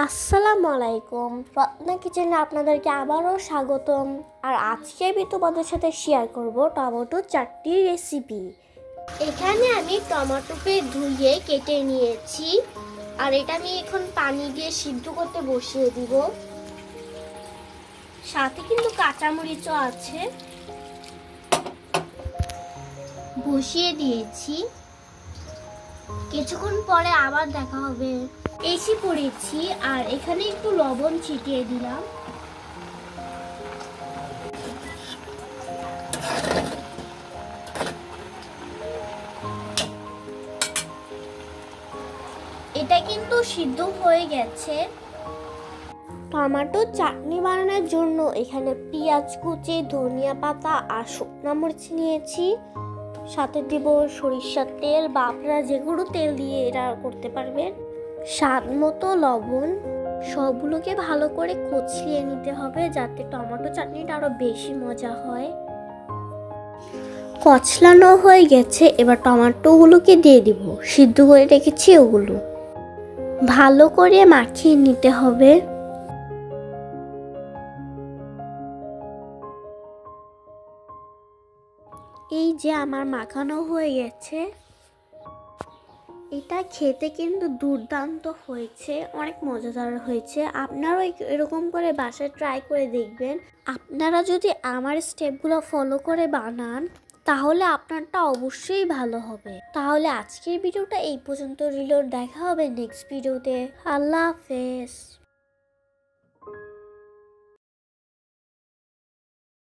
আসসালামু আলাইকুম, রত্না কিচেনে আপনাদেরকে আবারও স্বাগতম। আর আজকে আমি তোমাদের সাথে শেয়ার করব টমেটো চাটনির রেসিপি। এখানে আমি টমেটোকে ধুয়ে কেটে নিয়েছি, আর এটা আমি এখন পানি দিয়ে সিদ্ধ করতে বসিয়ে দিব। সাথে কিন্তু কাঁচামরিচও আছে, বসিয়ে দিয়েছি। কিছুক্ষণ পরে আবার দেখা হবে। এসে পড়েছি, আর এখানে একটু লবণ ছিটিয়ে দিলাম। এটা কিন্তু সিদ্ধ হয়ে গেছে। টমেটো চাটনি বানানোর জন্য এখানে পেঁয়াজ কুচি, ধনিয়া পাতা আর শুকনো মরিচ নিয়েছি। সাথে দিব সরিষার তেল বা আপনারা যে কোনো তেল দিয়ে এটা করতে পারবেন। স্বাদ মতো লবণ। সবগুলোকে ভালো করে কচলিয়ে নিতে হবে যাতে টমেটো চাটনিটা আরো বেশি মজা হয়। কচলানো হয়ে গেছে, এবার টমেটোগুলোকে দিয়ে দিব। সিদ্ধ করে রেখেছি ওগুলো ভালো করে মাখিয়ে নিতে হবে। এই যে আমার মাখানো হয়ে গেছে। এটা খেতে কিন্তু দুর্দান্ত হয়েছে, অনেক মজাদার হয়েছে। আপনারাও এরকম করে বাসায় ট্রাই করে দেখবেন। আপনারা যদি আমার স্টেপগুলো ফলো করে বানান তাহলে আপনারটা অবশ্যই ভালো হবে। তাহলে আজকের ভিডিওটা এই পর্যন্ত রইল, দেখা হবে নেক্সট ভিডিওতে। আল্লাহ হাফেজ।